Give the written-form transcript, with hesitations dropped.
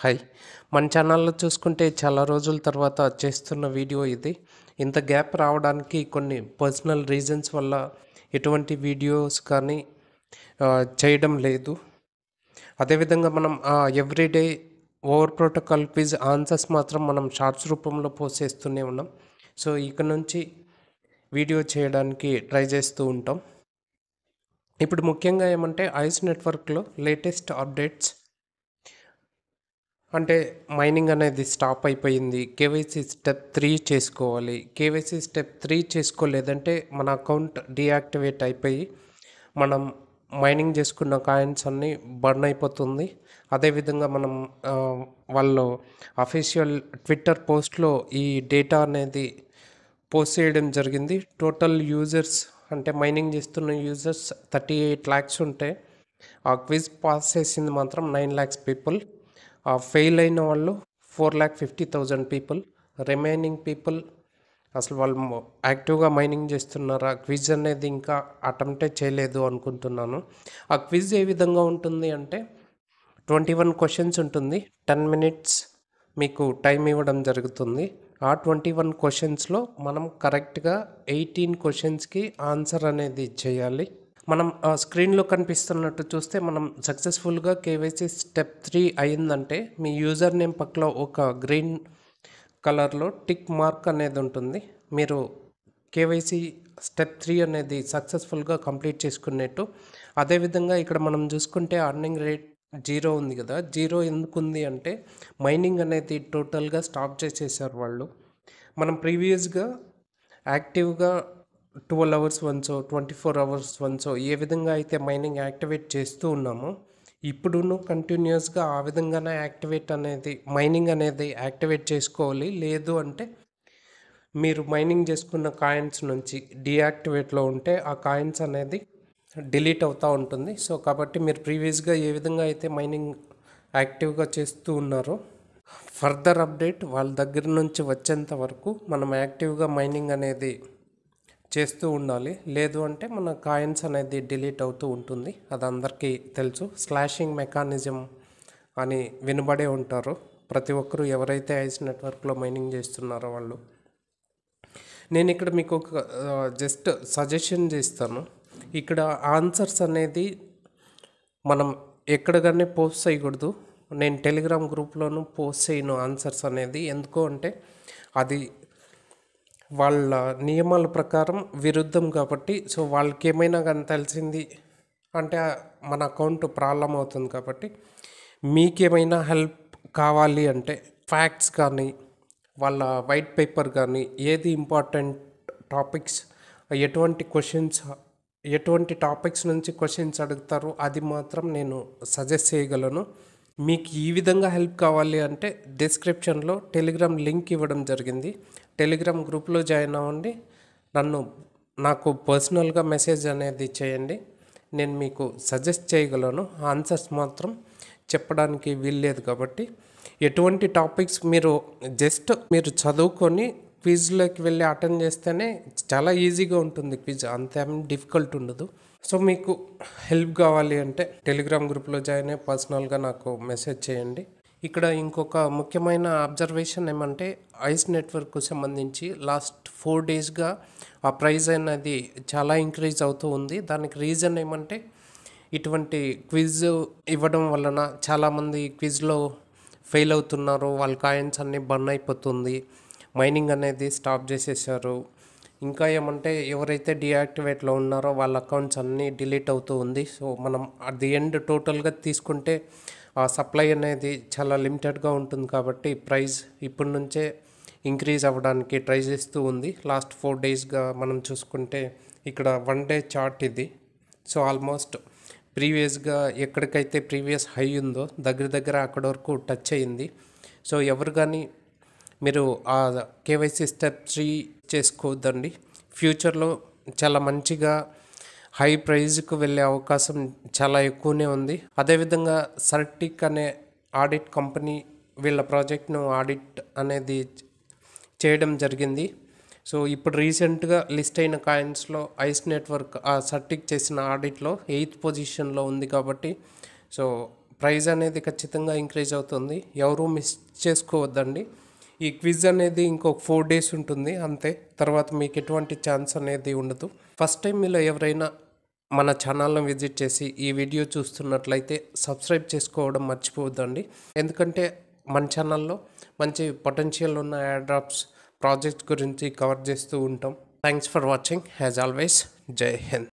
Hi. మన ఛానల్‌లో చూసుకుంటే చాలా రోజుల తర్వాత చేస్తున్న వీడియో ఇది. ఇంత గ్యాప్ రావడానికి కొన్ని పర్సనల్ రీజన్స్ వల్ల ఎటువంటి వీడియోస్ కానీ చేయడం లేదు. అదేవిధంగా మనం everyday over protocol quiz answers మాత్రం మనం షార్ట్స్ రూపంలో పోస్ట్ చేస్తూనే ఉన్నాం. సో, ఇక నుంచి వీడియో చేయడానికి ట్రై చేస్తూ ఉంటాం. ఇప్పుడు ముఖ్యంగా ఏమంటే ఐస్ నెట్వర్క్‌లో లేటెస్ట్ అప్డేట్స్ అంటే మైనింగ్ అనేది స్టాప్ అయిపోయింది. కేవైసీ స్టెప్ 3 చేసుకోవాలి. కేవైసీ స్టెప్ 3 చేసుకోలేదంటే మన అకౌంట్ డీయాక్టివేట్ అయిపోయి మనం మైనింగ్ చేసుకున్న కాయిన్స్ అన్నీ బర్న్ అయిపోతుంది. అదేవిధంగా మనం వాళ్ళు అఫీషియల్ ట్విట్టర్ పోస్ట్‌లో ఈ డేటా అనేది పోస్ట్ చేయడం జరిగింది. టోటల్ యూజర్స్ అంటే మైనింగ్ చేస్తున్న యూజర్స్ 38 లాక్స్ ఉంటే ఆ క్విజ్ పాస్ చేసింది మాత్రం 9 లాక్స్ పీపుల్. ఫెయిల్ అయిన వాళ్ళు 4,50,000 పీపుల్. రిమైనింగ్ పీపుల్ అసలు వాళ్ళు యాక్టివ్గా మైనింగ్ చేస్తున్నారా? క్విజ్ అనేది ఇంకా అటెంప్టే చేయలేదు అనుకుంటున్నాను. ఆ క్విజ్ ఏ విధంగా ఉంటుంది అంటే 21 క్వశ్చన్స్ ఉంటుంది. 10 మినిట్స్ మీకు టైం ఇవ్వడం జరుగుతుంది. ఆ 21 క్వశ్చన్స్లో మనం కరెక్ట్గా 18 క్వశ్చన్స్కి ఆన్సర్ అనేది చేయాలి. మనం స్క్రీన్లో కనిపిస్తున్నట్టు చూస్తే మనం సక్సెస్ఫుల్గా కేవైసీ స్టెప్ 3 అయిందంటే మీ యూజర్ నేమ్ పక్కలో ఒక గ్రీన్ కలర్లో టిక్ మార్క్ అనేది ఉంటుంది. మీరు కేవైసీ స్టెప్ 3 అనేది సక్సెస్ఫుల్గా కంప్లీట్ చేసుకున్నట్టు. అదేవిధంగా ఇక్కడ మనం చూసుకుంటే అర్నింగ్ రేట్ 0 ఉంది కదా. 0 ఎందుకు ఉంది అంటే మైనింగ్ అనేది టోటల్గా స్టాప్ చేసేసారు వాళ్ళు. మనం ప్రీవియస్గా యాక్టివ్గా 12 అవర్స్ వన్సో 24 అవర్స్ వన్సో ఏ విధంగా అయితే మైనింగ్ యాక్టివేట్ చేస్తూ ఉన్నామో ఇప్పుడును కంటిన్యూస్గా ఆ విధంగానే మైనింగ్ అనేది యాక్టివేట్ చేసుకోవాలి. లేదు అంటే మీరు మైనింగ్ చేసుకున్న కాయిన్స్ నుంచి డీయాక్టివేట్లో ఉంటే ఆ కాయిన్స్ అనేది డిలీట్ అవుతూ ఉంటుంది. సో కాబట్టి మీరు ప్రీవియస్గా ఏ విధంగా అయితే మైనింగ్ యాక్టివ్గా చేస్తూ ఉన్నారో ఫర్దర్ అప్డేట్ వాళ్ళ దగ్గర నుంచి వచ్చేంత వరకు మనం యాక్టివ్గా మైనింగ్ అనేది చేస్తూ ఉండాలి. లేదు అంటే మన కాయిన్స్ అనేది డిలీట్ అవుతూ ఉంటుంది. అది అందరికీ తెలుసు. స్లాషింగ్ మెకానిజం అని వినబడే ఉంటారు ప్రతి ఒక్కరూ ఎవరైతే ఐస్ నెట్వర్క్లో మైనింగ్ చేస్తున్నారో వాళ్ళు. నేను ఇక్కడ మీకు ఒక జస్ట్ సజెషన్ చేస్తాను. ఇక్కడ ఆన్సర్స్ అనేది మనం ఎక్కడ కానీ పోస్ట్ చేయకూడదు. నేను టెలిగ్రామ్ గ్రూప్లోనూ పోస్ట్ చేయను ఆన్సర్స్ అనేది. ఎందుకు అంటే అది వాళ్ళ నియమాల ప్రకారం విరుద్ధం కాబట్టి. సో వాళ్ళకి ఏమైనా కానీ తెలిసింది అంటే మన అకౌంట్ ప్రాబ్లం అవుతుంది కాబట్టి మీకేమైనా హెల్ప్ కావాలి అంటే ఫ్యాక్ట్స్ కానీ వాళ్ళ వైట్ పేపర్ కానీ ఏది ఇంపార్టెంట్ టాపిక్స్ ఎటువంటి టాపిక్స్ నుంచి క్వశ్చన్స్ అడుగుతారో అది మాత్రం నేను సజెస్ట్ చేయగలను. మీకు ఈ విధంగా హెల్ప్ కావాలి అంటే డిస్క్రిప్షన్లో టెలిగ్రామ్ లింక్ ఇవ్వడం జరిగింది. టెలిగ్రామ్ గ్రూప్లో జాయిన్ అవ్వండి. నాకు పర్సనల్గా మెసేజ్ అనేది చేయండి. నేను మీకు సజెస్ట్ చేయగలను. ఆన్సర్స్ మాత్రం చెప్పడానికి వీల్లేదు కాబట్టి ఎటువంటి టాపిక్స్ మీరు చదువుకొని క్విజ్లోకి వెళ్ళి అటెండ్ చేస్తేనే చాలా ఈజీగా ఉంటుంది క్విజ్. అంతేం డిఫికల్ట్ ఉండదు. సో మీకు హెల్ప్ కావాలి అంటే టెలిగ్రామ్ గ్రూప్లో జాయిన్ అయ్యి పర్సనల్గా నాకు మెసేజ్ చేయండి. ఇక్కడ ఇంకొక ముఖ్యమైన అబ్జర్వేషన్ ఏమంటే ఐస్ నెట్వర్క్కు సంబంధించి లాస్ట్ 4 డేస్గా ఆ ప్రైస్ అనేది చాలా ఇంక్రీజ్ అవుతూ ఉంది. దానికి రీజన్ ఏమంటే ఇటువంటి క్విజ్ ఇవ్వడం వలన చాలామంది క్విజ్లో ఫెయిల్ అవుతున్నారు. వాళ్ళ కాయిన్స్ అన్నీ బర్న్ అయిపోతుంది. మైనింగ్ అనేది స్టాప్ చేసేసారు. ఇంకా ఏమంటే ఎవరైతే డీయాక్టివేట్లో ఉన్నారో వాళ్ళ అకౌంట్స్ అన్నీ డిలీట్ అవుతూ ఉంది. సో మనం అట్ ది ఎండ్ టోటల్గా తీసుకుంటే ఆ సప్లై అనేది చాలా లిమిటెడ్గా ఉంటుంది కాబట్టి ప్రైస్ ఇప్పటి నుంచే ఇంక్రీజ్ అవ్వడానికి ట్రై చేస్తూ ఉంది. లాస్ట్ 4 డేస్గా మనం చూసుకుంటే ఇక్కడ 1 డే చార్ట్ ఇది. సో ఆల్మోస్ట్ ప్రీవియస్గా ఎక్కడికైతే ప్రీవియస్ హై ఉందో దగ్గర అక్కడ వరకు టచ్ అయ్యింది. సో ఎవరు కానీ మీరు ఆ కేవైసీ స్టెప్ 3 చేసుకోవద్దండి. ఫ్యూచర్లో చాలా మంచిగా హై ప్రైజ్కి వెళ్ళే అవకాశం చాలా ఎక్కువనే ఉంది. అదేవిధంగా సర్టిక్ అనే ఆడిట్ కంపెనీ వీళ్ళ ప్రాజెక్ట్ను ఆడిట్ అనేది చేయడం జరిగింది. సో ఇప్పుడు రీసెంట్గా లిస్ట్ అయిన కాయిన్స్లో ఐస్ నెట్వర్క్ ఆ సర్టిక్ చేసిన ఆడిట్లో 8th పొజిషన్లో ఉంది కాబట్టి సో ప్రైజ్ అనేది ఖచ్చితంగా ఇంక్రీజ్ అవుతుంది. ఎవరూ మిస్ చేసుకోవద్దండి. ఈ క్విజ్ అనేది ఇంకొక 4 డేస్ ఉంటుంది అంతే. తర్వాత మీకు ఎటువంటి ఛాన్స్ అనేది ఉండదు. ఫస్ట్ టైం మీలో ఎవరైనా మన ఛానల్ని విజిట్ చేసి ఈ వీడియో చూస్తున్నట్లయితే సబ్స్క్రైబ్ చేసుకోవడం మర్చిపోవద్దండి. ఎందుకంటే మన ఛానల్లో మంచి పొటెన్షియల్ ఉన్న యాడ్ డ్రాప్స్ ప్రాజెక్ట్స్ గురించి కవర్ చేస్తూ ఉంటాం. Thanks for watching. As always, జై హింద్.